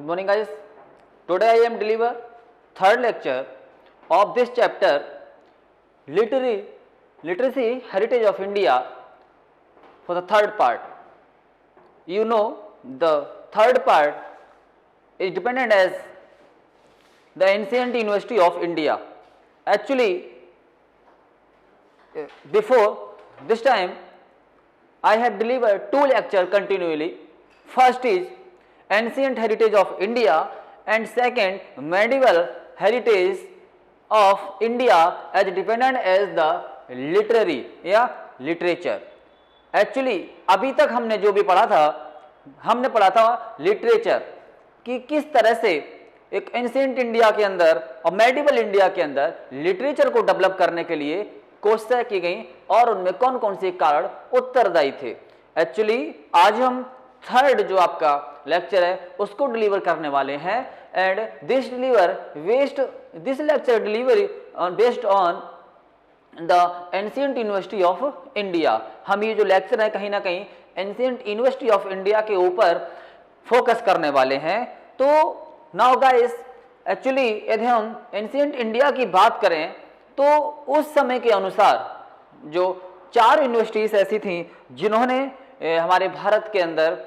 morning guys. Today I am deliver third lecture of this chapter literacy heritage of India for the third part. You know the third part is dependent as the ancient university of India. Actually before this time I have delivered two lectures continually. First is ancient heritage of India and second medieval heritage of India as dependent as the literary या literature. Actually अभी तक हमने जो भी पढ़ा था literature कि किस तरह से एक एंशिएंट इंडिया के अंदर और मेडिवल इंडिया के अंदर लिटरेचर को डेवलप करने के लिए कोशिशें की गई और उनमें कौन कौन से कारण उत्तरदायी थे. एक्चुअली आज हम थर्ड जो आपका लेक्चर है उसको डिलीवर करने वाले हैं and this lecture delivery based on the ancient university of India. हम ये जो लेक्चर है कहीं ना कहीं एंशिएंट यूनिवर्सिटी ऑफ इंडिया के ऊपर फोकस करने वाले हैं. तो नाउ गाइस एक्चुअली यदि हम एंशिएंट इंडिया की बात करें तो उस समय के अनुसार जो 4 यूनिवर्सिटीज ऐसी थीं जिन्होंने हमारे भारत के अंदर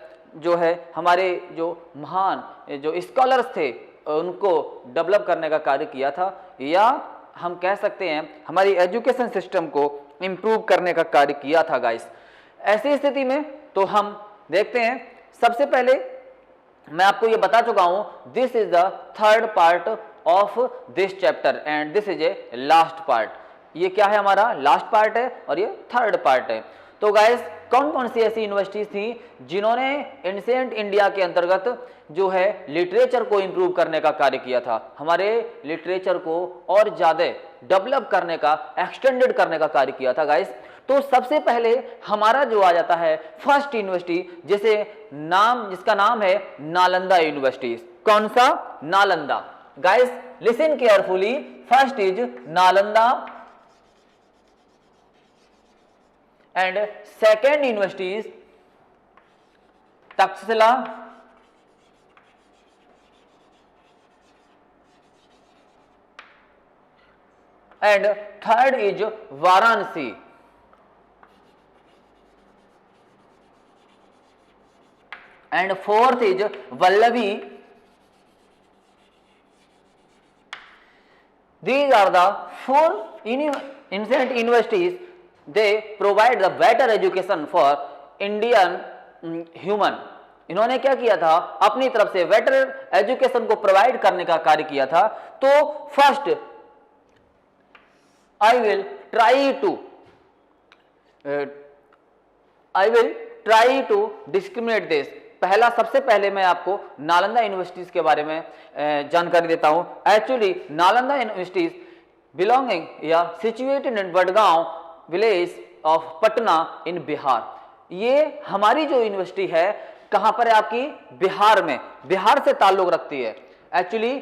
जो है हमारे जो महान जो स्कॉलर्स थे उनको डेवलप करने का कार्य किया था, या हम कह सकते हैं हमारी एजुकेशन सिस्टम को इम्प्रूव करने का कार्य किया था गाइस. ऐसी स्थिति में तो हम देखते हैं सबसे पहले मैं आपको ये बता चुका हूं this is the third part of this chapter and this is a last part. ये क्या है, हमारा लास्ट पार्ट है और ये थर्ड पार्ट है. तो गाइस कौन कौन सी ऐसी यूनिवर्सिटीज थी जिन्होंने एंशिएंट इंडिया के अंतर्गत जो है लिटरेचर को इंप्रूव करने का कार्य किया था, हमारे लिटरेचर को और ज्यादा डेवलप करने का एक्सटेंडेड करने का कार्य किया था गाइस. तो सबसे पहले हमारा जो आ जाता है फर्स्ट यूनिवर्सिटी जिसका नाम है नालंदा यूनिवर्सिटी. कौन सा? Nalanda. Guys listen carefully. First is Nalanda and second university is Taxila and third is Varanasi. And fourth is Vallavi. These are the 4 ancient universities. They provide the better education for Indian human. इन्होंने क्या किया था, अपनी तरफ से better education को provide करने का कार्य किया था. तो first I will try to discriminate this. पहला सबसे पहले मैं आपको नालंदा यूनिवर्सिटीज के बारे में जानकारी देता हूं. एक्चुअली नालंदा यूनिवर्सिटीज बिलोंगिंग या situated in Vadgaon village of Patna in Bihar. ये हमारी जो यूनिवर्सिटी है कहां पर है, आपकी बिहार में, बिहार से ताल्लुक रखती है. एक्चुअली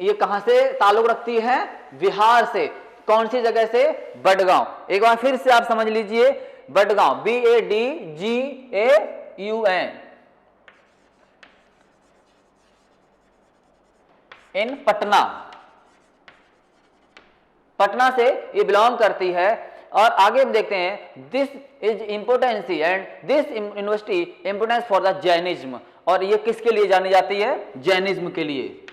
ये कहां से ताल्लुक रखती है? बिहार से. कौन सी जगह से? बडगांव. एक बार फिर से आप समझ लीजिए, बडगांव BADGAUN इन पटना. पटना से ये बिलोंग करती है. और आगे हम देखते हैं this is impotency and this university importance for the Jainism. और ये किसके लिए जानी जाती है? जैनिज्म के लिए.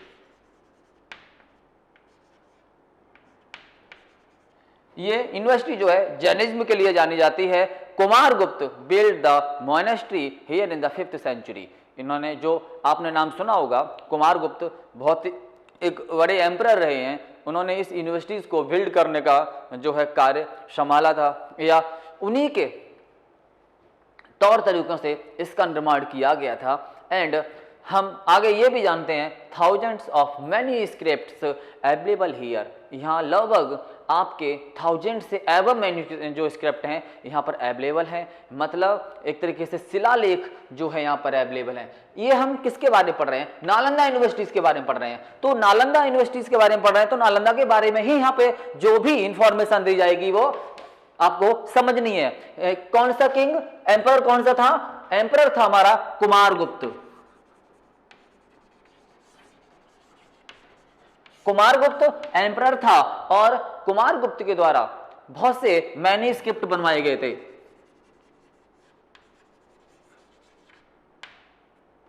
ये यूनिवर्सिटी जो है जैनिज्म के लिए जानी जाती है. Kumaragupta build the monastery here in the 5th century. इन्होंने जो आपने नाम सुना होगा, कुमारगुप्त बहुत एक बड़े एम्परर रहे हैं. उन्होंने इस यूनिवर्सिटीज को बिल्ड करने का जो है कार्य संभाला था, या उन्हीं के तौर तरीकों से इसका निर्माण किया गया था. एंड हम आगे ये भी जानते हैं thousands of manuscripts available here. यहाँ लगभग आपके 1000 से एबव मैन्यूस्क्रिप्ट जो स्क्रिप्ट हैं यहाँ पर अवेलेबल हैं. मतलब एक तरीके से शिलालेख जो है यहाँ पर अवेलेबल हैं. ये हम किसके बारे में पढ़ रहे हैं? नालंदा यूनिवर्सिटीज के बारे में पढ़ रहे हैं. तो नालंदा यूनिवर्सिटीज के बारे में पढ़ रहे हैं तो नालंदा के बारे में ही यहाँ पे जो भी इंफॉर्मेशन दी जाएगी वो आपको समझनी है. कौन सा किंग एम्परर कौन सा था? एम्परर था हमारा कुमारगुप्त. कुमारगुप्त एम्परर था और कुमारगुप्त के द्वारा बहुत से मैन्युस्क्रिप्ट बनवाए गए थे।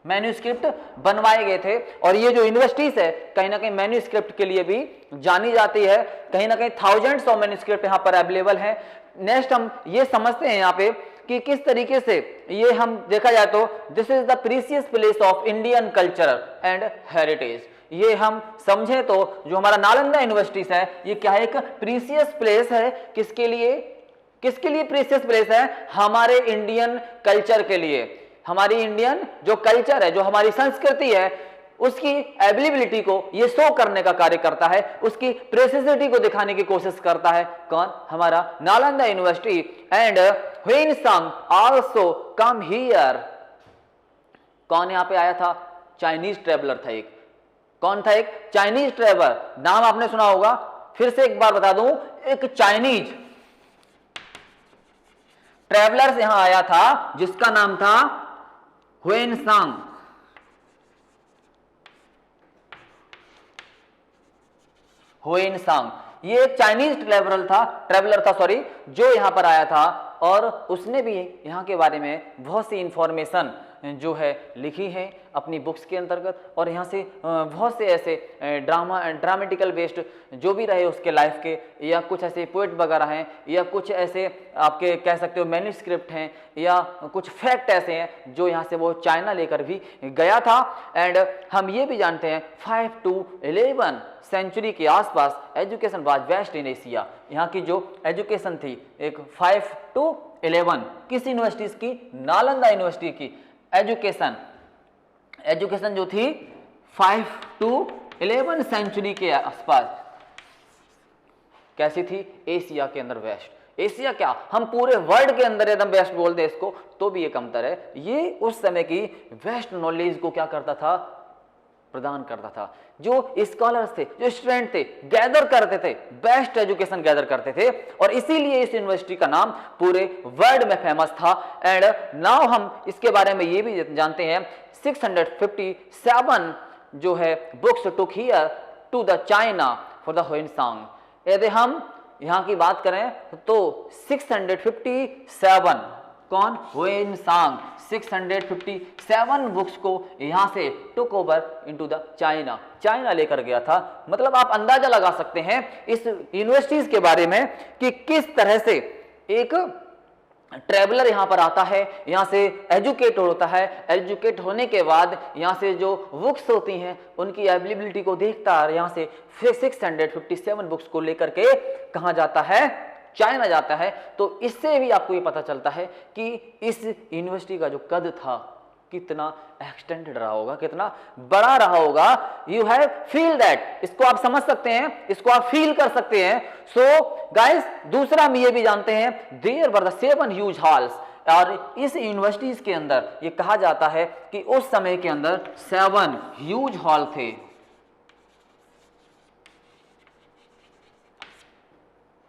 मैन्युस्क्रिप्ट बनवाए गए थे और ये जो यूनिवर्सिटीज है कहीं ना कहीं मैन्युस्क्रिप्ट के लिए भी जानी जाती है। कहीं ना कहीं थाउजेंड्स ऑफ मैन्युस्क्रिप्ट यहां पर अवेलेबल है। नेक्स्ट हम ये समझते हैं यहां पे कि किस तरीके से ये हम देखा जाए तो this is the precious place of Indian culture and heritage. ये हम समझे तो जो हमारा नालंदा यूनिवर्सिटीज है ये क्या है, एक प्रीसियस प्लेस है। किसके लिए, किसके लिए प्रीसियस प्लेस है? हमारे इंडियन कल्चर के लिए। हमारी इंडियन जो कल्चर है, जो हमारी संस्कृति है, उसकी अवेलेबिलिटी को ये शो करने का कार्य करता है, उसकी प्रेसिसिटी को दिखाने की कोशिश करता है। कौन? हमारा Nalanda university. And Hiuen Tsang also come here. कौन यहां पे आया था? चाइनीज ट्रेवलर था एक। कौन था? एक चाइनीज ट्रेवलर। नाम आपने सुना होगा, फिर से एक बार बता दूं, एक चाइनीज ट्रेवलर यहां आया था जिसका नाम था ह्वेनसांग। ह्वेनसांग ये चाइनीज ट्रेवलर था सॉरी, जो यहां पर आया था और उसने भी यहां के बारे में बहुत सी इंफॉर्मेशन जो है लिखी है अपनी बुक्स के अंतर्गत। और यहाँ से बहुत से ऐसे ड्रामेटिकल बेस्ड जो भी रहे उसके लाइफ के, या कुछ ऐसे पोएट वगैरह हैं, या कुछ ऐसे आपके कह सकते हो मैन्युस्क्रिप्ट हैं, या कुछ फैक्ट ऐसे हैं जो यहाँ से वो चाइना लेकर भी गया था। एंड हम ये भी जानते हैं 5 to 11 सेंचुरी के आसपास education was west in Asia. यहाँ की जो एजुकेशन थी एक 5 to 11 किस यूनिवर्सिटीज की? नालंदा यूनिवर्सिटी की एजुकेशन जो थी 5 to 11 सेंचुरी के आसपास कैसी थी? एशिया के अंदर वेस्ट। एशिया क्या, हम पूरे वर्ल्ड के अंदर एकदम वेस्ट बोल दे इसको तो भी एक अंतर है। ये उस समय की वेस्ट नॉलेज को क्या करता था? प्रदान करता था। जो स्कॉलर्स थे, जो स्टूडेंट थे, गैदर करते थे, बेस्ट एजुकेशन गैदर करते थे और इसीलिए इस यूनिवर्सिटी का नाम पूरे वर्ल्ड में फेमस था। एंड नाउ हम इसके बारे में ये भी जानते हैं 657 जो है books took here to the China for the Hiuen Tsang. यदि हम यहां की बात करें तो 657 कौन? ह्वेनसांग 657 बुक्स को यहां से took over into the China लेकर गया था। मतलब आप अंदाजा लगा सकते हैं इस यूनिवर्सिटीज के बारे में कि किस तरह से एक ट्रेवलर यहां पर आता है, यहां से एजुकेट होता है, एजुकेट होने के बाद यहां से जो बुक्स होती हैं उनकी अवेलेबिलिटी को देखता है, यहां से 657 बुक्स को लेकर के कहां जाता है? चाइना जाता है। तो इससे भी आपको ये पता चलता है कि इस यूनिवर्सिटी का जो कद था कितना एक्सटेंडेड रहा होगा, कितना बड़ा रहा होगा। यू हैव फील दैट, इसको आप समझ सकते हैं, इसको आप फील कर सकते हैं। सो गाइस, दूसरा हम ये भी जानते हैं there were the 7 huge halls. और इस यूनिवर्सिटीज के अंदर ये कहा जाता है कि उस समय के अंदर 7 ह्यूज हॉल थे।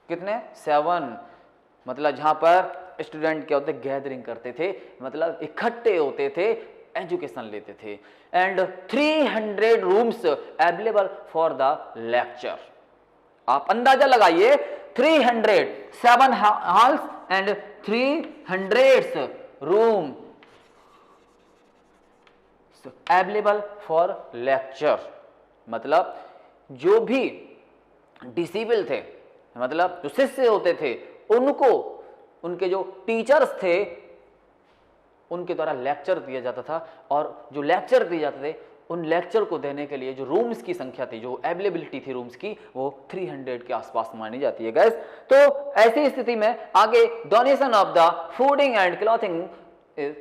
कितने? 7। मतलब जहां पर स्टूडेंट क्या होते? गैदरिंग करते थे, मतलब इकट्ठे होते थे, एजुकेशन लेते थे। And 300 rooms available for the lecture. आप अंदाजा लगाइए 300, 7 halls and 300 room available for lecture. मतलब जो भी डिसेबल थे, मतलब जो शिष्य होते थे, उनको उनके जो टीचर्स थे उनके द्वारा लेक्चर दिया जाता था। और जो लेक्चर दिए जाते थे उन लेक्चर को देने के लिए जो रूम्स की संख्या थी, जो अवेलेबिलिटी थी रूम्स की, वो 300 के आसपास मानी जाती है गाइस। तो ऐसी स्थिति में आगे donation of the fooding and clothing is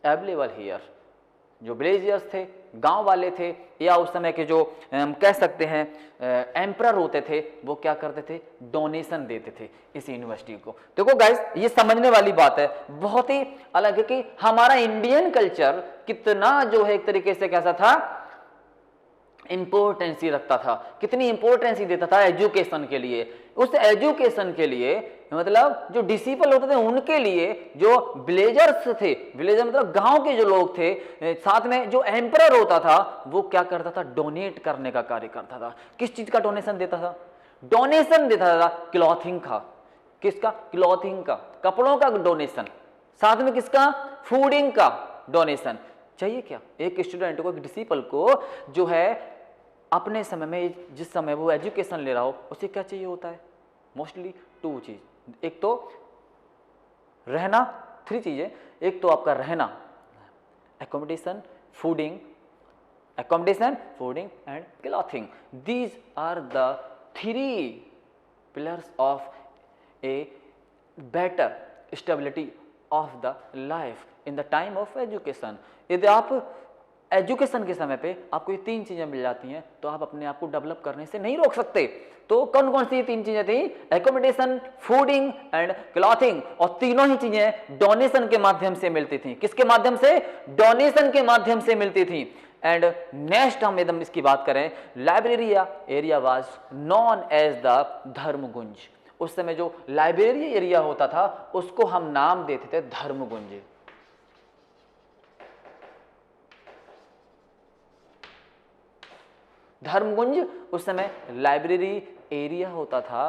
available here. जो विलेजर्स थे, गांव वाले थे, या उस समय के जो कह सकते हैं एम्परर होते थे, वो क्या करते थे? डोनेशन देते थे इस यूनिवर्सिटी को। देखो गाइस, ये समझने वाली बात है, बहुत ही अलग है कि हमारा इंडियन कल्चर कितना जो है एक तरीके से कैसा था? इंपोर्टेंसी रखता था, कितनी इंपोर्टेंसी देता था एजुकेशन के लिए। उस एजुकेशन के लिए, मतलब जो डिसिपल होते थे उनके लिए, जो विलेजर्स थे, विलेजर मतलब गांव के जो लोग थे, साथ में जो एम्परर होता था वो क्या करता था, डोनेट करने का कार्य करता था। किस चीज का डोनेशन देता था? डोनेशन देता था क्लॉथिंग का। किसका? क्लॉथिंग का, कपड़ों का डोनेशन। साथ में किसका? फूडिंग का डोनेशन। चाहिए क्या एक स्टूडेंट को, एक डिसिपल को जो है अपने समय में, जिस समय वो एजुकेशन ले रहा हो, उसे क्या चाहिए होता है? मोस्टली 2 चीज। एक तो रहना, 3 चीजें। एक तो आपका रहना, accommodation, fooding, accommodation, fooding and clothing. These are the 3 pillars of a better stability of the life in the time of education. यदि आप एजुकेशन के समय पे आपको ये 3 चीजें मिल जाती हैं तो आप अपने आप को डेवलप करने से नहीं रोक सकते। तो कौन कौन सी 3 चीजें थी? Accommodation, fooding and clothing. और तीनों ही चीजें डोनेशन के माध्यम से मिलती थी। किसके माध्यम से? डोनेशन के माध्यम से मिलती थी। एंड नेक्स्ट हम एकदम इसकी बात करें, library area was known as the Dharmaganj. उस समय जो लाइब्रेरी एरिया होता था उसको हम नाम देते थे धर्मगुंज। धर्मगुंज उस समय लाइब्रेरी एरिया होता था,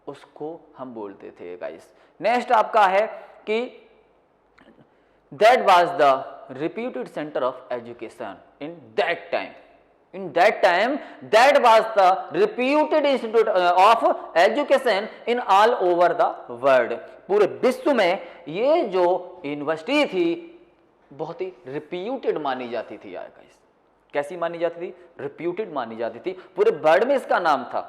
उसको हम बोलते थे गाइस। नेक्स्ट आपका है कि that was the reputed center of education in that time. In that time, that was the reputed institute of education in all over the world. पूरे विश्व में ये जो यूनिवर्सिटी थी बहुत ही रिप्यूटेड मानी जाती थी यार गाइस। कैसी मानी जाती थी? रिप्यूटेड मानी जाती थी। पूरे वर्ल्ड में इसका नाम था।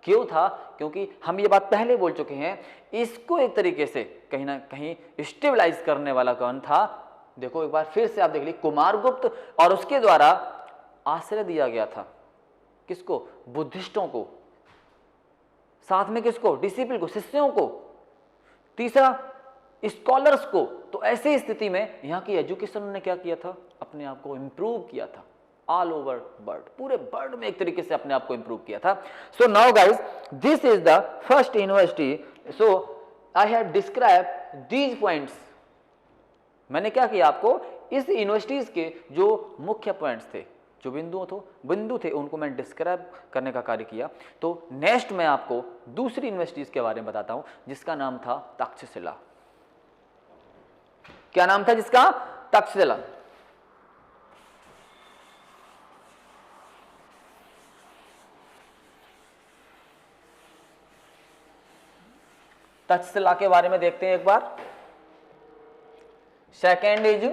क्यों था? क्योंकि हम ये बात पहले बोल चुके हैं, इसको एक तरीके से कहीं ना कहीं स्टेबलाइज करने वाला कौन था? देखो एक बार फिर से आप देख लीजिए, कुमारगुप्त, और उसके द्वारा आश्रय दिया गया था किसको? बुद्धिस्टों को। साथ में किसको? डिसिपल को, शिष्यों को। तीसरा स्कॉलर्स को। तो ऐसी स्थिति में यहाँ की एजुकेशन ने क्या किया था? अपने आप को इंप्रूव किया था। ऑल ओवर वर्ल्ड, पूरे वर्ल्ड में एक तरीके से अपने आप को इंप्रूव किया था। सो now guys, this is the first university. So I have describe these points. मैंने क्या किया? आपको इस यूनिवर्सिटीज के जो मुख्य पॉइंट्स थे, जो बिंदु थे, उनको मैं डिस्क्राइब करने का कार्य किया। तो नेक्स्ट मैं आपको दूसरी यूनिवर्सिटीज के बारे में बताता हूं, जिसका नाम था तक्षशिला। क्या नाम था जिसका? तक्षशिला। तक्षशिला के बारे में देखते हैं एक बार। Second is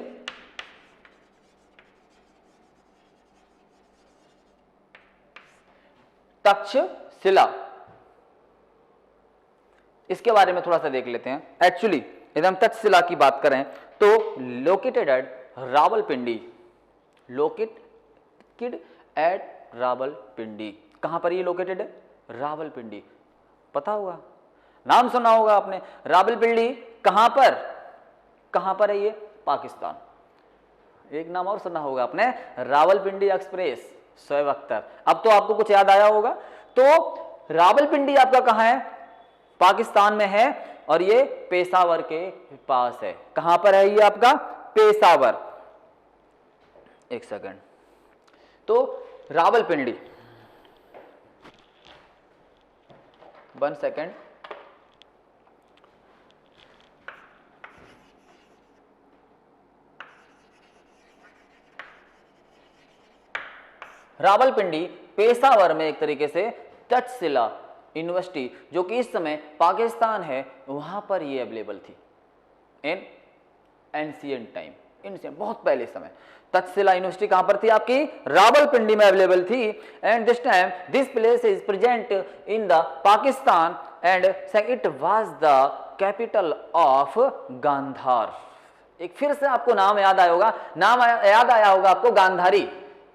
Takshashila. इसके बारे में थोड़ा सा देख लेते हैं। एक्चुअली यदि हम तक्षशिला की बात करें तो located at Rawalpindi, located at Rawalpindi. कहां पर ये लोकेटेड है? रावलपिंडी। पता होगा, नाम सुना होगा आपने। रावलपिंडी कहां पर? कहां पर है ये? पाकिस्तान। एक नाम और सुना होगा आपने, रावलपिंडी एक्सप्रेस, शोएब अख्तर। अब तो आपको कुछ याद आया होगा। तो रावलपिंडी आपका कहां है? पाकिस्तान में है, और ये पेशावर के पास है। कहां पर है ये आपका? पेशावर। एक सेकंड। तो रावलपिंडी, 1 सेकंड। रावलपिंडी पेशावर में एक तरीके से तक्षशिला यूनिवर्सिटी, जो कि इस समय पाकिस्तान है, वहां पर ये अवेलेबल थी इन एंशिएंट टाइम, एंशिएंट बहुत पहले समय। तक्षशिला यूनिवर्सिटी कहां पर थी आपकी? रावलपिंडी में अवेलेबल थी। And this time this place is present in the Pakistan and it was the capital of Gandhara. एक फिर से आपको नाम याद आया होगा, याद आया होगा आपको, गांधारी।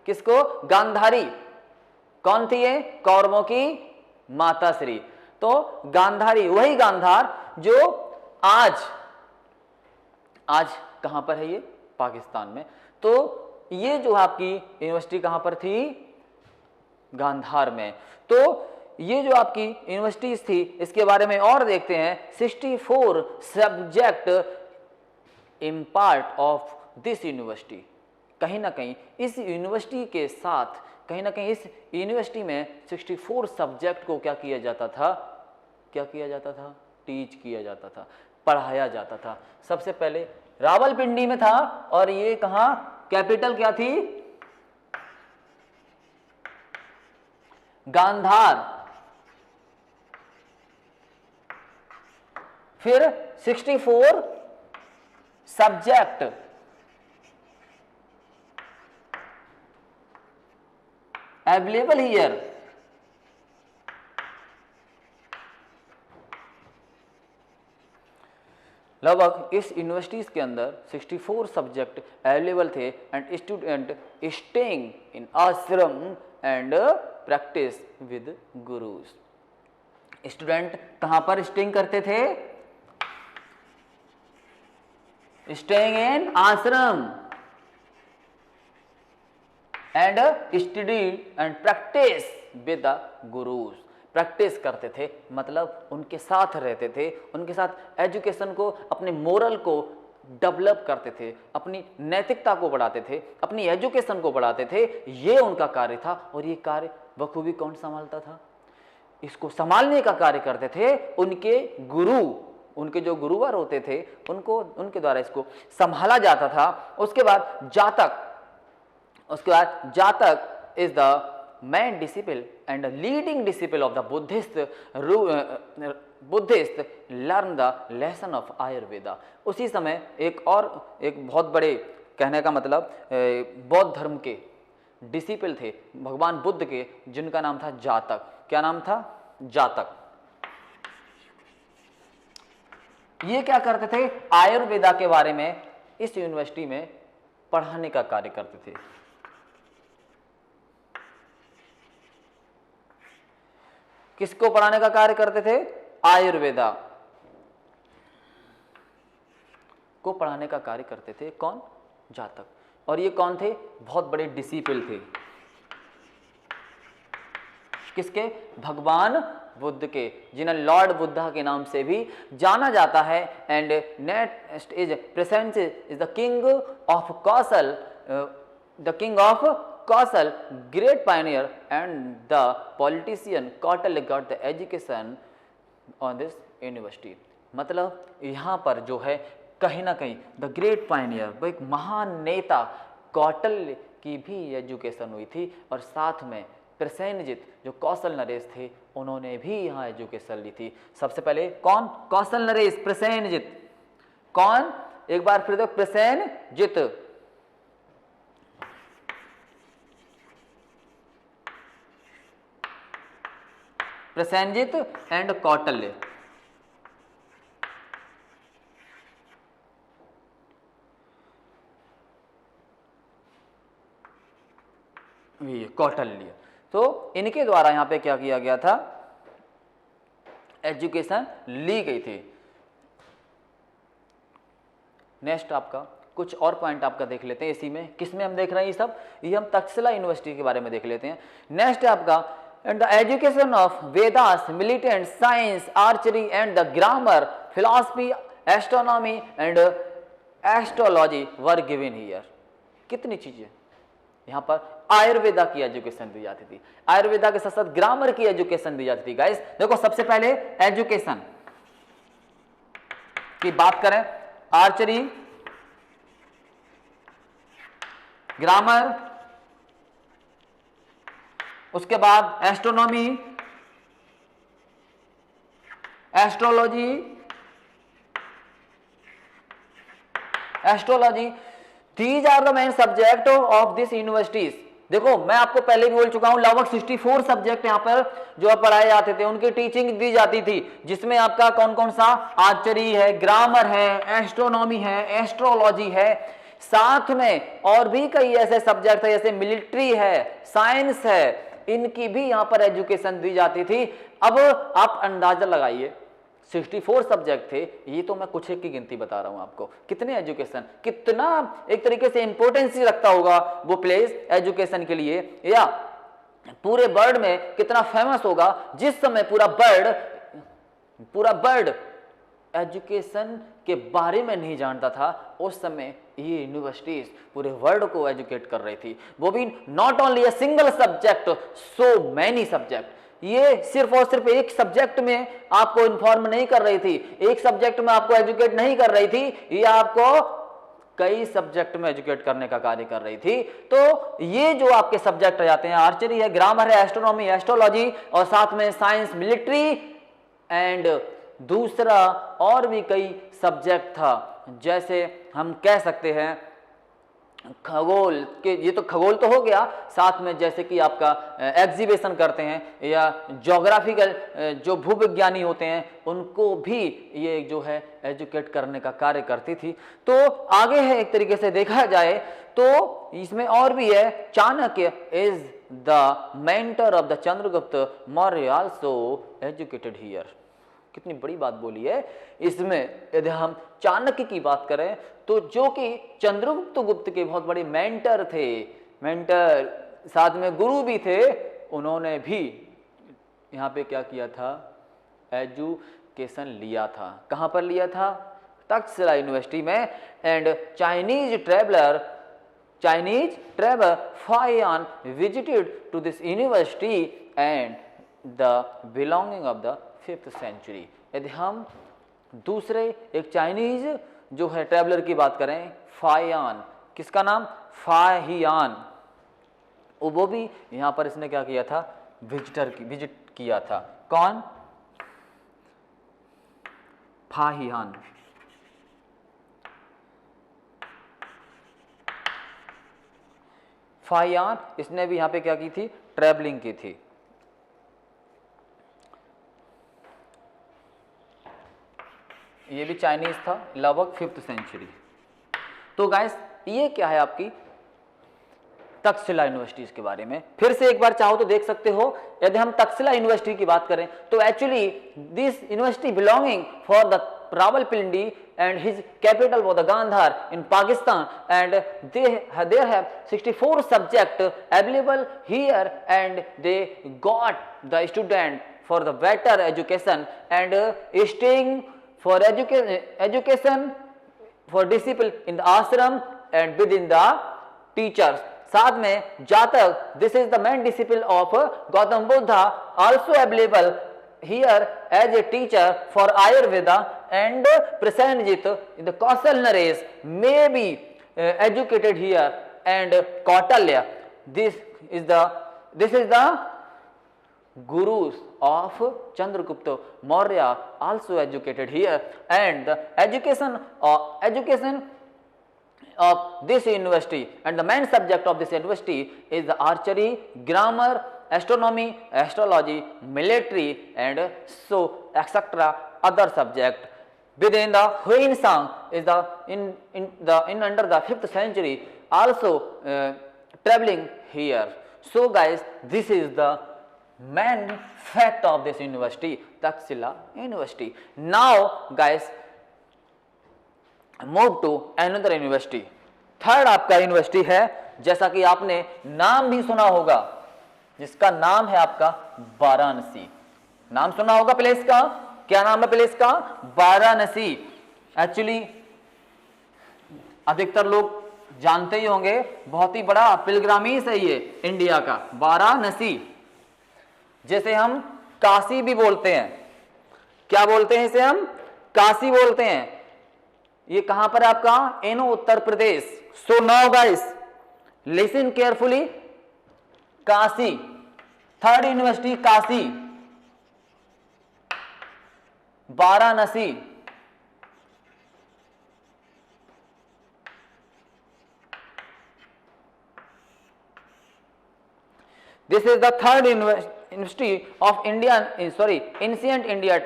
किसको? गांधारी। कौन थी ये? कौरवों की माता श्री। तो गांधारी, वही गांधार जो आज कहां पर है ये? पाकिस्तान में। तो ये जो आपकी यूनिवर्सिटी कहां पर थी? गांधार में। तो ये जो आपकी यूनिवर्सिटीज थी इसके बारे में और देखते हैं। 64 subject impart of this university. कहीं ना कहीं इस यूनिवर्सिटी के साथ, कहीं ना कहीं इस यूनिवर्सिटी में 64 सब्जेक्ट को क्या किया जाता था, क्या किया जाता था, टीच किया जाता था, पढ़ाया जाता था। सबसे पहले रावलपिंडी में था, और ये कहां, कैपिटल क्या थी, गांधार। फिर 64 सब्जेक्ट अवेलेबल हियर। लगभग इस यूनिवर्सिटीज के अंदर 64 सब्जेक्ट अवेलेबल थे and student staying in ashram and practice with gurus. Student कहां पर स्टेइंग करते थे, staying in ashram and study and practice with the gurus. Practice करते थे मतलब उनके साथ रहते थे, उनके साथ एजुकेशन को, अपने मोरल को डेवलप करते थे, अपनी नैतिकता को बढ़ाते थे, अपनी एजुकेशन को बढ़ाते थे। ये उनका कार्य था, और ये कार्य बखूबी कौन संभालता था, इसको संभालने का कार्य करते थे उनके गुरु, उनके जो गुरुवर होते थे उनको, उनके द्वारा इसको संभाला जाता था। उसके बाद जातक, उसके बाद जातक is the main disciple and leading disciple of the Buddhist learn the lesson of Ayurveda। उसी समय एक बहुत बड़े, कहने का मतलब बौद्ध धर्म के डिसिपल थे भगवान बुद्ध के, जिनका नाम था जातक। क्या नाम था, जातक। ये क्या करते थे, आयुर्वेदा के बारे में इस यूनिवर्सिटी में पढ़ाने का कार्य करते थे। किसको पढ़ाने का कार्य करते थे, आयुर्वेदा को पढ़ाने का कार्य करते थे। कौन, जातक। और ये कौन थे, बहुत बड़े डिसिपल थे, किसके, भगवान बुद्ध के, जिन्हें लॉर्ड बुद्धा के नाम से भी जाना जाता है। And next is present is the king of Kaushal, the king of Kaushal, great pioneer, and the politician Kautilya got the education on this university। मतलब यहाँ पर जो है कहीं ना कहीं द ग्रेट पायनियर, वो एक महान नेता कौटिल्य की भी एजुकेशन हुई थी, और साथ में प्रसेनजित जो कौशल नरेश थे उन्होंने भी यहाँ एजुकेशन ली थी। सबसे पहले कौन, कौशल नरेश, प्रसेनजित। कौन, एक बार फिर दो, प्रसेनजित। प्रसेनजित एंड कौटिल्य। ये कौटिल्य, तो इनके द्वारा यहां पे क्या किया गया था, एजुकेशन ली गई थी। नेक्स्ट आपका कुछ और पॉइंट आपका देख लेते हैं इसी में। किसमें हम देख रहे हैं, ये सब ये हम तक्षशिला यूनिवर्सिटी के बारे में देख लेते हैं। नेक्स्ट है आपका and the education of Vedas, militant science, archery and the grammar, philosophy, astronomy and astrology were given here। कितनी चीजें यहाँ पर आयुर्वेदा की एजुकेशन दी जाती थी, आयुर्वेदा के साथ साथ ग्रामर की एजुकेशन दी जाती थी। गाइस देखो, सबसे पहले एजुकेशन की बात करें, आर्चरी, ग्रामर, उसके बाद astronomy, astrology, these are the main subject of this universities. देखो मैं आपको पहले भी बोल चुका हूं, लगभग 64 सब्जेक्ट यहाँ पर जो पढ़ाए जाते थे, उनकी टीचिंग दी जाती थी, जिसमें आपका कौन कौन सा, आर्चरी है, ग्रामर है, एस्ट्रोनॉमी है, एस्ट्रोलॉजी है, साथ में और भी कई ऐसे सब्जेक्ट है जैसे मिलिट्री है, साइंस है, इनकी भी यहां पर एजुकेशन दी जाती थी। अब आप अंदाजा लगाइए, 64 सब्जेक्ट थे, ये तो मैं कुछ एक की गिनती बता रहा हूं आपको, कितने एजुकेशन, कितना एक तरीके से इंपॉर्टेंस रखता होगा वो प्लेस एजुकेशन के लिए। या पूरे वर्ल्ड में कितना फेमस होगा। जिस समय पूरा वर्ल्ड एजुकेशन के बारे में नहीं जानता था, उस समय ये यूनिवर्सिटीज पूरे वर्ल्ड को एजुकेट कर रही थी, वो भी not only a single subject, so many subject. ये सिर्फ और सिर्फ एक सब्जेक्ट में आपको इन्फॉर्म नहीं कर रही थी, एक सब्जेक्ट में आपको एजुकेट नहीं कर रही थी, ये आपको कई सब्जेक्ट में एजुकेट करने का कार्य कर रही थी। तो ये जो आपके सब्जेक्ट आ जाते हैं, आर्चरी है, ग्रामर है, एस्ट्रोनॉमी, एस्ट्रोलॉजी, और साथ में साइंस, मिलिट्री, एंड दूसरा और भी कई सब्जेक्ट था, जैसे हम कह सकते हैं खगोल के, ये तो खगोल तो हो गया, साथ में जैसे कि आपका एग्जीबिशन करते हैं, या ज्योग्राफिकल जो भूविज्ञानी होते हैं उनको भी ये जो है एजुकेट करने का कार्य करती थी। तो आगे है, एक तरीके से देखा जाए तो इसमें और भी है, Chanakya is the mentor of the Chandragupta Maurya also educated here. कितनी बड़ी बात बोली है इसमें। यदि हम चाणक्य की बात करें तो जो कि चंद्रगुप्त के बहुत बड़े मेंटर थे, मेंटर साथ में गुरु भी थे, उन्होंने भी यहाँ पे क्या किया था, एजुकेशन लिया था। कहाँ पर लिया था? तक्षशिला यूनिवर्सिटी में। And Chinese traveller Fa Hien visited to this university and the belonging of the 5th century. यदि हम दूसरे एक चाइनीज जो है ट्रैवलर की बात करें, फायान, किसका नाम? फाहियान, वो भी यहां पर इसने क्या किया था, विजिट किया था। कौन? फाहियान। फाहियान, इसने भी यहां पे क्या की थी, ट्रैवलिंग की थी। ये भी चाइनीज था, लगभग 5th सेंचुरी। तो गाइस ये क्या है आपकी तक्षशिला यूनिवर्सिटीज के बारे में। फिर से एक बार चाहो तो देख सकते हो। यदि हम तक्षशिला यूनिवर्सिटी की बात करें तो actually this university belonging for the Rawalpindi and his capital was the Gandhar in Pakistan, and they have 64 subjects available here, and they got the student for the better education and staying for education for disciple in the ashram and within the teachers. साथ में जातक, this is the main disciple of Gautam Buddha, also available here as a teacher for Ayurveda, and Prasenjit, the Kausal Naresh may be educated here, and Kautalya, this is the gurus of Chandragupta Maurya also educated here, and the education of this university and the main subject of this university is the archery, grammar, astronomy, astrology, military, and so etc. other subject. Within the Huinsang is under the 5th century also traveling here. So guys, this is the main fact of this university, Takshila University. Now guys, move to another university. Third आपका university है, जैसा कि आपने नाम भी सुना होगा, जिसका नाम है आपका वाराणसी। नाम सुना होगा प्लेस का, क्या नाम है प्लेस का? वाराणसी। एक्चुअली अधिकतर लोग जानते ही होंगे, बहुत ही बड़ा पिलग्रामेज है ये इंडिया का, वाराणसी। जैसे हम काशी भी बोलते हैं, क्या बोलते हैं इसे? हम काशी बोलते हैं। ये कहां पर है आपका? In Uttar Pradesh. So now guys listen carefully, Kashi, third university Kashi, Varanasi. This is the third university of India, sorry ancient India.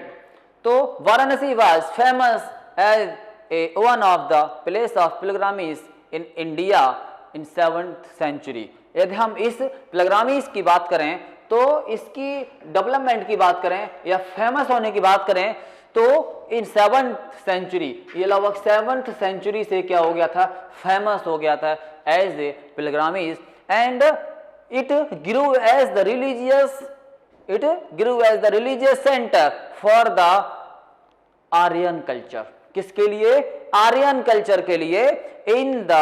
तो Varanasi was famous as one of the place of pilgrimage in India in 7th century. यदि हम इस पिलग्रामेज की बात करें तो इसकी development की बात करें या फेमस होने की बात करें तो इन 7th सेंचुरी, ये लगभग 7th सेंचुरी से क्या हो गया था? फेमस हो गया था as a pilgrimage. And It grew as the religious center for the Aryan culture. किसके लिए? आर्यन कल्चर के लिए इन द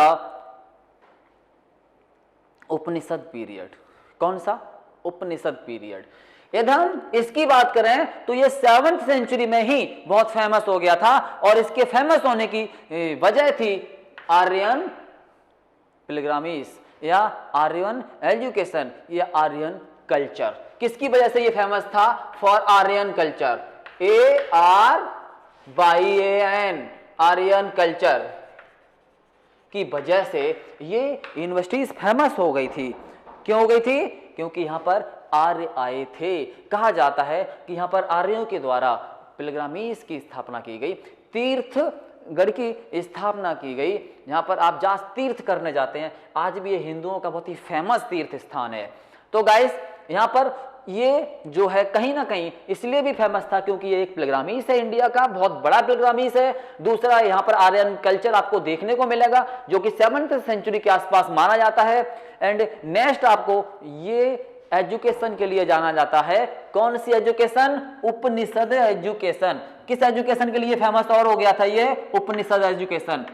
उपनिषद पीरियड। कौन सा? उपनिषद पीरियड। यदि हम इसकी बात करें तो ये 7th सेंचुरी में ही बहुत फेमस हो गया था और इसके फेमस होने की वजह थी आर्यन पिलग्रामीज या आर्यन एजुकेशन या आर्यन कल्चर। किसकी वजह से ये फेमस था? For Aryan culture, ARYAN, Aryan culture की वजह से ये यूनिवर्सिटीज फेमस हो गई थी। क्यों हो गई थी? क्योंकि यहां पर आर्य आए थे। कहा जाता है कि यहां पर आर्यों के द्वारा पिलग्रामीज की स्थापना की गई, तीर्थगढ़ की स्थापना की गई। यहां पर आप जहां तीर्थ करने जाते हैं, आज भी ये हिंदुओं का बहुत ही फेमस तीर्थ स्थान है। तो गाइस यहां पर ये जो है कहीं ना कहीं इसलिए भी फेमस था क्योंकि ये एक पिलग्रामीज है, इंडिया का बहुत बड़ा पिलग्रामीज है। दूसरा, यहाँ पर आर्यन कल्चर आपको देखने को मिलेगा जो कि 7th सेंचुरी के आसपास माना जाता है। एंड नेक्स्ट आपको ये एजुकेशन के लिए जाना जाता है। कौन सी एजुकेशन? उपनिषद एजुकेशन। किस एजुकेशन के लिए फेमस और हो गया था ये? उपनिषद एजुकेशन।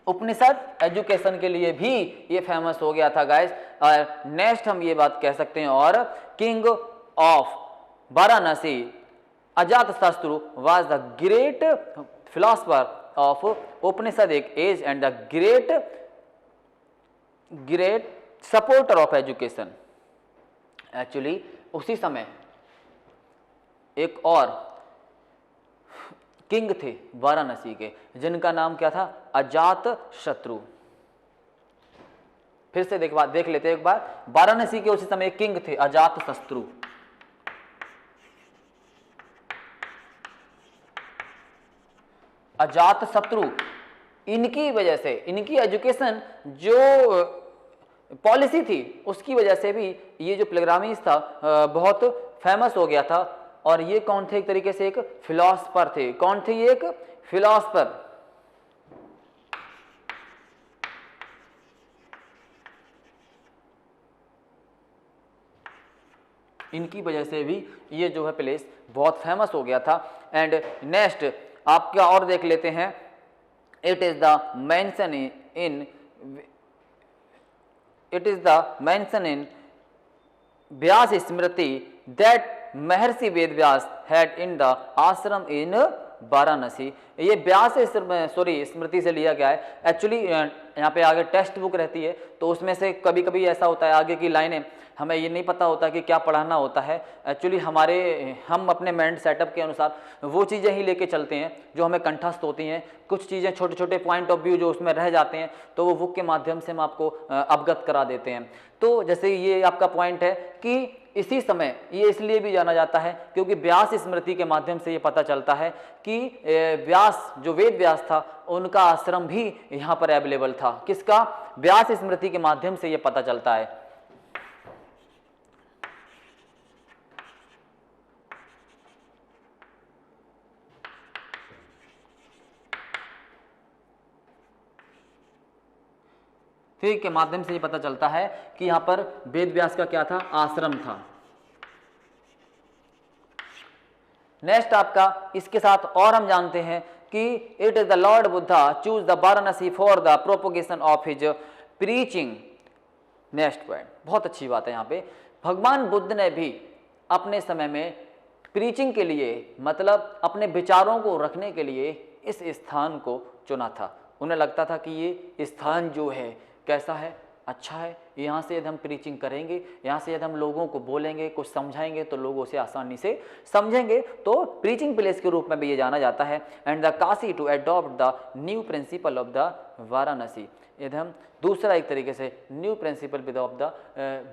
उपनिषद एजुकेशन के लिए भी ये फेमस हो गया था गाइस। नेक्स्ट हम ये बात कह सकते हैं, और king of Varanasi Ajatashatru was the great philosopher of Upanishadic age and the great supporter of education. Actually उसी समय एक और किंग थे वाराणसी के, जिनका नाम क्या था? अजातशत्रु। फिर से देख लेते हैं एक बार। वाराणसी के उसी समय एक किंग थे अजातशत्रु। अजातशत्रु, इनकी वजह से, इनकी एजुकेशन जो पॉलिसी थी उसकी वजह से भी ये जो पिलग्रामीज था बहुत फेमस हो गया था। और ये कौन थे? एक तरीके से एक फिलोसफर थे। कौन थे ये? एक फिलोसफर। इनकी वजह से भी ये जो है प्लेस बहुत फेमस हो गया था। एंड नेक्स्ट आप क्या और देख लेते हैं। It is the mention in Vyas Smriti that Maharshi Ved Vyas had in the आश्रम इन वाराणसी। ये व्यास स्मृति से लिया गया है। एक्चुअली यहाँ पे आगे टेक्स्ट बुक रहती है तो उसमें से कभी कभी ऐसा होता है आगे की लाइनें हमें ये नहीं पता होता कि क्या पढ़ाना होता है। एक्चुअली हम अपने माइंड सेटअप के अनुसार वो चीज़ें ही लेके चलते हैं जो हमें कंठस्थ होती हैं। कुछ चीज़ें छोटे छोटे पॉइंट ऑफ व्यू जो उसमें रह जाते हैं तो वो बुक के माध्यम से हम आपको अवगत करा देते हैं। तो जैसे ये आपका पॉइंट है कि इसी समय ये इसलिए भी जाना जाता है क्योंकि व्यास स्मृति के माध्यम से ये पता चलता है कि व्यास जो वेद व्यास था उनका आश्रम भी यहाँ पर अवेलेबल था। किसका? व्यास स्मृति के माध्यम से ये पता चलता है। ठीक के माध्यम से ये पता चलता है कि यहाँ पर वेद व्यास का क्या था? आश्रम था। नेक्स्ट आपका इसके साथ और हम जानते हैं कि it is the Lord Buddha choose the Varanasi for the propagation of his preaching. Next point बहुत अच्छी बात है। यहाँ पे भगवान बुद्ध ने भी अपने समय में प्रीचिंग के लिए, मतलब अपने विचारों को रखने के लिए इस स्थान को चुना था। उन्हें लगता था कि ये स्थान जो है कैसा है? अच्छा है। यहाँ से यदि हम प्रीचिंग करेंगे, यहाँ से यदि हम लोगों को बोलेंगे, कुछ समझाएंगे तो लोग उसे आसानी से समझेंगे। तो प्रीचिंग प्लेस के रूप में भी ये जाना जाता है। And the Kashi to adopt the new principle of the Varanasi. यदि हम दूसरा एक तरीके से new principle of the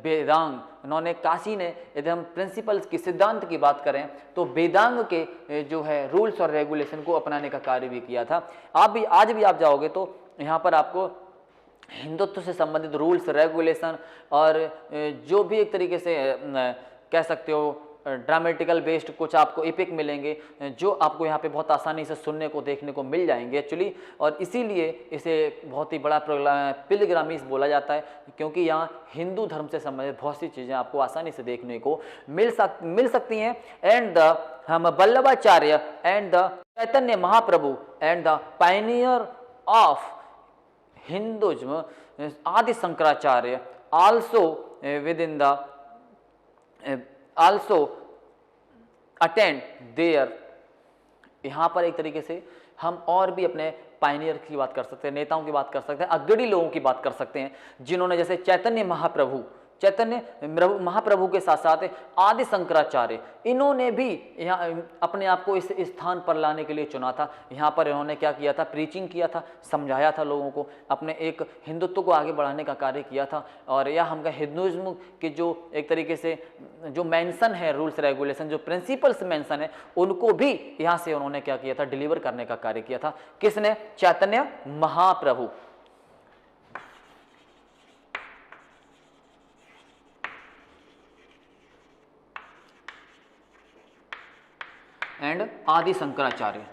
Vedang, उन्होंने काशी ने, यदि हम प्रिंसिपल्स की, सिद्धांत की बात करें तो वेदांग के जो है रूल्स और रेगुलेशन को अपनाने का कार्य भी किया था। आज भी आप जाओगे तो यहाँ पर आपको हिंदुत्व से संबंधित रूल्स रेगुलेशन और जो भी एक तरीके से कह सकते हो ड्रामेटिकल बेस्ड कुछ आपको एपिक मिलेंगे जो आपको यहाँ पे बहुत आसानी से सुनने को देखने को मिल जाएंगे एक्चुअली, और इसीलिए इसे बहुत ही बड़ा पिलग्रामेज बोला जाता है, क्योंकि यहाँ हिंदू धर्म से संबंधित बहुत सी चीज़ें आपको आसानी से देखने को मिल सकती हैं। एंड द हम Vallabhacharya and the Chaitanya Mahaprabhu and the Pioneer of Hinduism आदि Shankaracharya also within the also attend there। यहाँ पर एक तरीके से हम और भी अपने पायनियर की बात कर सकते हैं, नेताओं की बात कर सकते हैं, अग्रणी लोगों की बात कर सकते हैं, जिन्होंने जैसे चैतन्य महाप्रभु के साथ साथ आदि शंकराचार्य, इन्होंने भी यहाँ अपने आप को इस स्थान पर लाने के लिए चुना था। यहाँ पर इन्होंने क्या किया था, प्रीचिंग किया था, समझाया था लोगों को, अपने एक हिंदुत्व को आगे बढ़ाने का कार्य किया था। और यह हम हिंदुइज्म के जो एक तरीके से जो मेंशन है, रूल्स रेगुलेशन, जो प्रिंसिपल्स मेंशन है, उनको भी यहाँ से उन्होंने क्या किया था, डिलीवर करने का कार्य किया था। किसने? चैतन्य महाप्रभु। एंड आदि शंकराचार्य।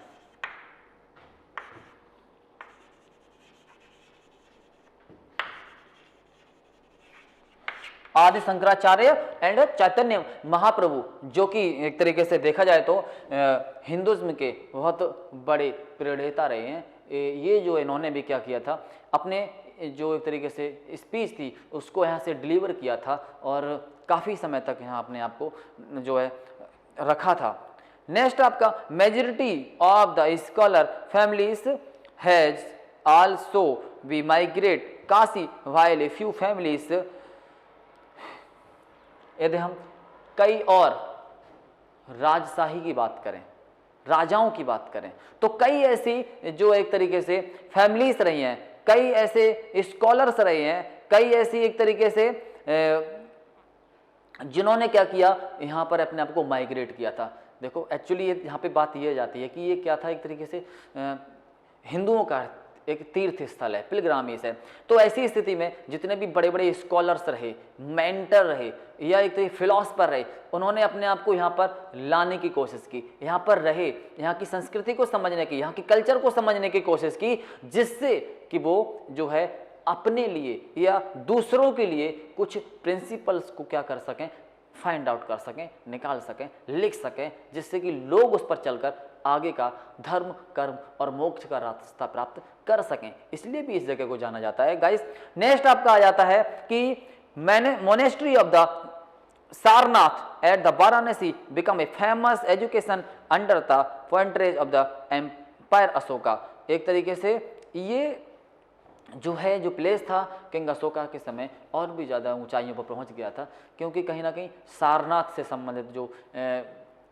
आदि शंकराचार्य एंड चैतन्य महाप्रभु, जो कि एक तरीके से देखा जाए तो हिंदुइज्म के बहुत बड़े प्रणेता रहे हैं। ये जो इन्होंने भी क्या किया था, अपने जो एक तरीके से स्पीच थी उसको यहाँ से डिलीवर किया था और काफ़ी समय तक यहाँ अपने आप को जो है रखा था। नेक्स्ट आपका majority of the scholar families has also we migrate Kashi while a few families. यदि हम कई और राजशाही की बात करें, राजाओं की बात करें, तो कई ऐसी जो एक तरीके से फैमिलीज रही हैं, कई ऐसे स्कॉलर्स रहे हैं, कई ऐसी एक तरीके से जिन्होंने क्या किया, यहाँ पर अपने आप को माइग्रेट किया था। देखो एक्चुअली यहाँ पे बात ये जाती है कि ये क्या था, एक तरीके से हिंदुओं का एक तीर्थ स्थल है, पिलग्रामेज है। तो ऐसी स्थिति में जितने भी बड़े बड़े स्कॉलर्स रहे, मेंटर रहे या एक तरीके फिलोसफर रहे, उन्होंने अपने आप को यहाँ पर लाने की कोशिश की, यहाँ पर रहे, यहाँ की संस्कृति को समझने की, यहाँ की कल्चर को समझने की कोशिश की, जिससे कि वो जो है अपने लिए या दूसरों के लिए कुछ प्रिंसिपल्स को क्या कर सकें, फाइंड आउट कर सकें, निकाल सकें, लिख सकें, जिससे कि लोग उस पर चलकर आगे का धर्म, कर्म और मोक्ष का रास्ता प्राप्त कर सकें। इसलिए भी इस जगह को जाना जाता है गाइस। नेक्स्ट आपका आ जाता है कि मैंने monastery of the Sarnath at the Varanasi become a famous education under the patronage of the empire Ashoka. एक तरीके से ये जो है, जो प्लेस था किंग अशोका के समय और भी ज़्यादा ऊंचाइयों पर पहुंच गया था, क्योंकि कहीं ना कहीं सारनाथ से संबंधित जो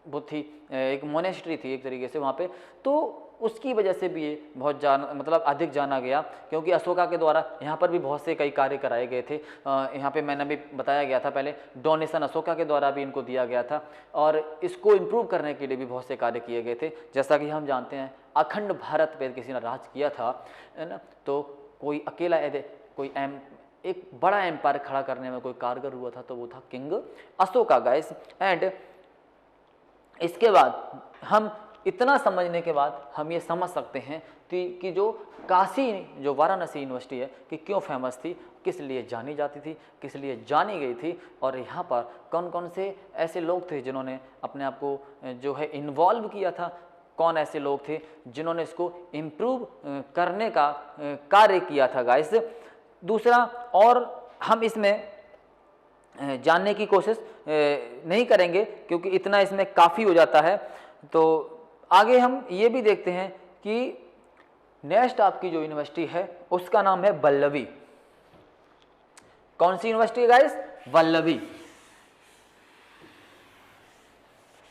वो थी, एक मोनेस्ट्री थी एक तरीके से वहाँ पे, तो उसकी वजह से भी ये बहुत मतलब अधिक जाना गया, क्योंकि अशोका के द्वारा यहाँ पर भी बहुत से कई कार्य कराए गए थे। यहाँ पे मैंने भी बताया गया था पहले, डोनेशन अशोका के द्वारा भी इनको दिया गया था और इसको इम्प्रूव करने के लिए भी बहुत से कार्य किए गए थे। जैसा कि हम जानते हैं अखंड भारत पे किसी ने राज किया था, है ना, तो कोई अकेला कोई एक बड़ा एम्पायर खड़ा करने में कोई कारगर हुआ था तो वो था किंग अशोका गाइस। एंड इसके बाद हम इतना समझने के बाद हम ये समझ सकते हैं कि जो काशी, जो वाराणसी यूनिवर्सिटी है, कि क्यों फेमस थी, किस लिए जानी जाती थी, किस लिए जानी गई थी, और यहाँ पर कौन कौन से ऐसे लोग थे जिन्होंने अपने आप को जो है इन्वॉल्व किया था, कौन ऐसे लोग थे जिन्होंने इसको इम्प्रूव करने का कार्य किया था गाइस। दूसरा, और हम इसमें जानने की कोशिश नहीं करेंगे क्योंकि इतना इसमें काफ़ी हो जाता है, तो आगे हम ये भी देखते हैं कि नेक्स्ट आपकी जो यूनिवर्सिटी है उसका नाम है वल्लभी। कौन सी यूनिवर्सिटी है गाइस? वल्लभी।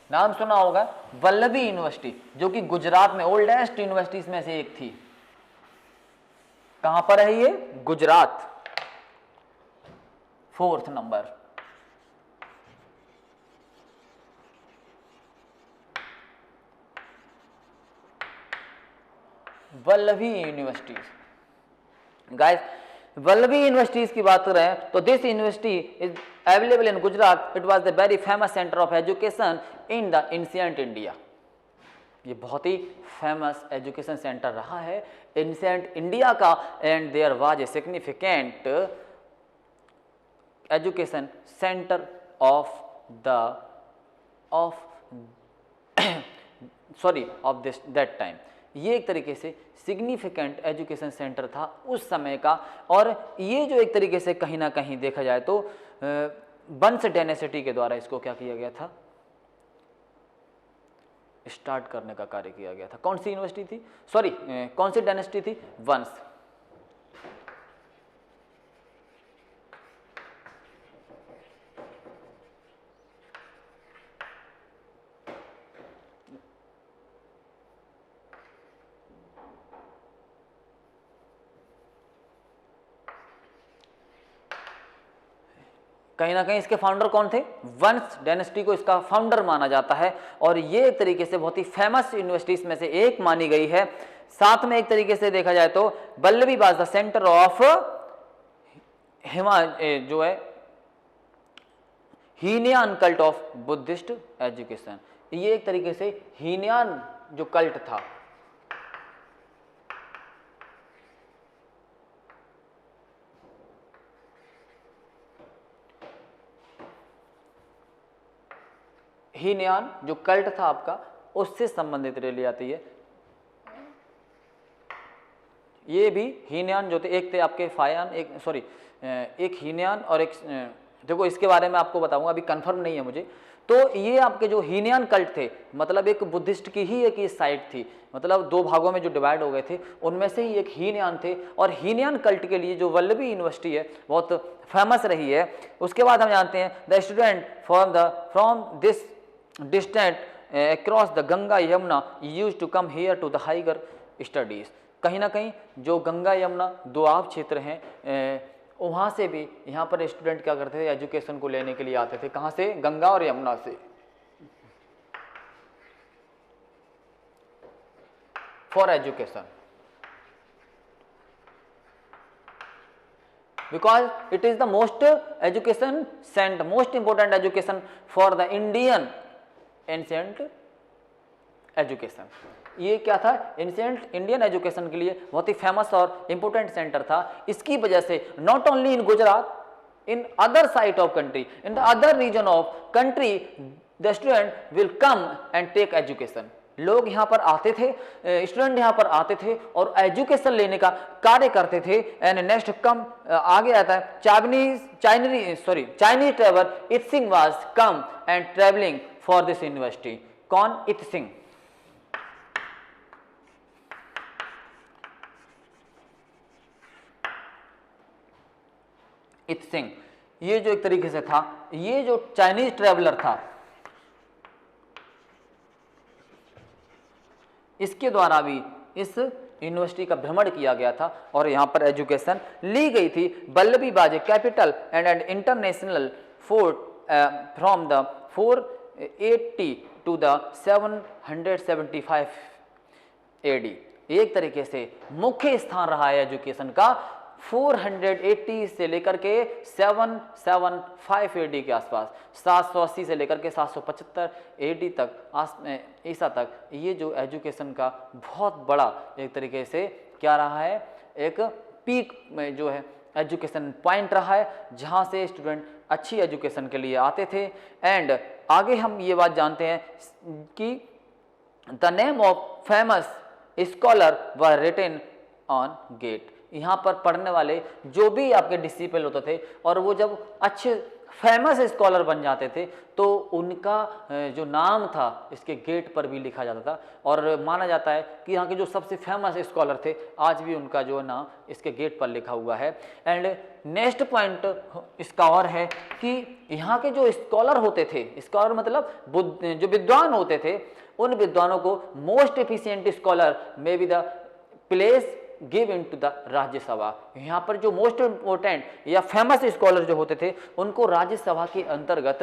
नाम सुना होगा, वल्लभी यूनिवर्सिटी, जो कि गुजरात में ओल्डेस्ट यूनिवर्सिटीज में से एक थी। कहां पर है ये? Gujarat, 4th number. Vallabhi university guys, Vallabhi universities की बात कर रहे हैं तो this university is available in Gujarat. It was the very famous centre of education in the ancient India. ये बहुत ही फेमस एजुकेशन सेंटर रहा है एंशिएंट इंडिया का. And there was a significant education centre of this that time. ये एक तरीके से सिग्निफिकेंट एजुकेशन सेंटर था उस समय का. और ये जो एक तरीके से कहीं ना कहीं देखा जाए तो वंश डायनेस्टी के द्वारा इसको क्या किया गया था, स्टार्ट करने का कार्य किया गया था. कौन सी यूनिवर्सिटी थी, सॉरी कौन सी डायनेस्टी थी, वंश. कहीं ना कहीं इसके फाउंडर कौन थे, वंश डायनेस्टी को इसका फाउंडर माना जाता है. और ये एक तरीके से बहुत ही फेमस यूनिवर्सिटीज में से एक मानी गई है. साथ में एक तरीके से देखा जाए तो Vallabhi was the centre of जो है Hinayana cult of Buddhist education. ये एक तरीके से हीनयान जो कल्ट था, हीनयान जो कल्ट था आपका, उससे संबंधित रैली आती है. ये भी हीनयान जो थे, एक थे आपके फायान, एक हीनयान और एक देखो इसके बारे में आपको बताऊंगा, अभी कंफर्म नहीं है मुझे. तो ये आपके जो हीनयान कल्ट थे, मतलब एक बुद्धिस्ट की ही एक ये साइट थी, मतलब दो भागों में जो डिवाइड हो गए थे उनमें से ही एक हीनयान थे. और हीनयान कल्ट के लिए जो वल्लभी यूनिवर्सिटी है बहुत फेमस रही है. उसके बाद हम जानते हैं the student from this distant across the Ganga Yamuna used to come here to the higher studies. कहीं ना कहीं जो गंगा यमुना दोआब क्षेत्र हैं वहाँ से भी यहाँ पर स्टूडेंट क्या करते थे, एजुकेशन को लेने के लिए आते थे. कहाँ से, गंगा और यमुना से, for education. Because it is the most education center, most important education for the Indian ancient education. ये क्या था, एंशिएंट इंडियन एजुकेशन के लिए बहुत ही फेमस और इंपोर्टेंट सेंटर था. इसकी वजह से not only in Gujarat, in other side of country, in the other region of country the student will come and take education. लोग यहाँ पर आते थे, स्टूडेंट यहाँ पर आते थे और एजुकेशन लेने का कार्य करते थे. एंड नेक्स्ट कम आगे आता है Chinese traveller Itsing was come and travelling for this university. कौन, इत्सिंग. इत्सिंग ये जो एक तरीके से था, ये जो चाइनीज ट्रेवलर था, इसके द्वारा भी इस यूनिवर्सिटी का भ्रमण किया गया था और यहाँ पर एजुकेशन ली गई थी. Vallabhi was a capital and an international fort from the 480 to the 775 AD. एक तरीके से मुख्य स्थान रहा है एजुकेशन का 480 से लेकर के 775 AD के आसपास, 780 से लेकर के 775 AD तक, ईसा तक. ये जो एजुकेशन का बहुत बड़ा एक तरीके से क्या रहा है, एक पीक में जो है एजुकेशन पॉइंट रहा है जहाँ से स्टूडेंट अच्छी एजुकेशन के लिए आते थे. एंड आगे हम ये बात जानते हैं कि the name of famous scholar were written on gate. यहाँ पर पढ़ने वाले जो भी आपके डिसिपल होते थे और वो जब अच्छे फेमस स्कॉलर बन जाते थे तो उनका जो नाम था इसके गेट पर भी लिखा जाता था. और माना जाता है कि यहाँ के जो सबसे फेमस स्कॉलर थे आज भी उनका जो नाम इसके गेट पर लिखा हुआ है. एंड नेक्स्ट पॉइंट इसका और है कि यहाँ के जो स्कॉलर होते थे, स्कॉलर मतलब जो विद्वान होते थे, उन विद्वानों को most efficient scholar may be the place give in to the Rajya Sabha. यहाँ पर जो मोस्ट इम्पोर्टेंट या फेमस स्कॉलर जो होते थे उनको राज्यसभा के अंतर्गत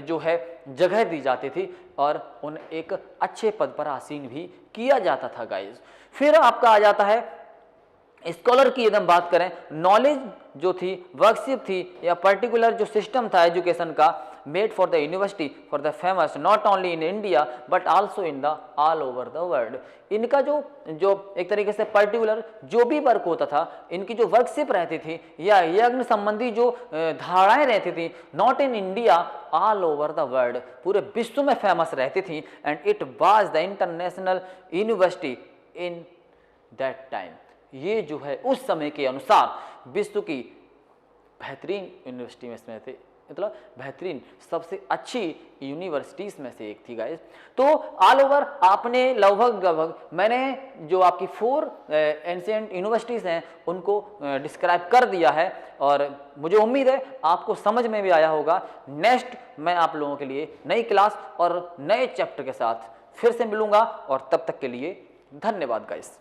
जो है जगह दी जाती थी और उन एक अच्छे पद पर आसीन भी किया जाता था गाइस. फिर आपका आ जाता है स्कॉलर की यदि हम बात करें, नॉलेज जो थी वर्कशिप थी या पर्टिकुलर जो सिस्टम था एजुकेशन का, made for the university for the famous not only in India but also in the all over the world. इनका जो एक तरीके से पर्टिकुलर जो भी वर्क होता था, इनकी जो वर्कशिप रहती थी या यज्ञ संबंधी जो धारणाएं रहती थी, not in India all over the world, पूरे विश्व में फेमस रहती थी। And it was the international university in that time. ये जो है उस समय के अनुसार विश्व की बेहतरीन यूनिवर्सिटी में से थे, मतलब बेहतरीन सबसे अच्छी यूनिवर्सिटीज में से एक थी गाइस। तो ऑल ओवर आपने लगभग मैंने जो आपकी 4 एंशिएंट यूनिवर्सिटीज हैं उनको डिस्क्राइब कर दिया है और मुझे उम्मीद है आपको समझ में भी आया होगा। नेक्स्ट मैं आप लोगों के लिए नई क्लास और नए चैप्टर के साथ फिर से मिलूंगा और तब तक के लिए धन्यवाद गाइस।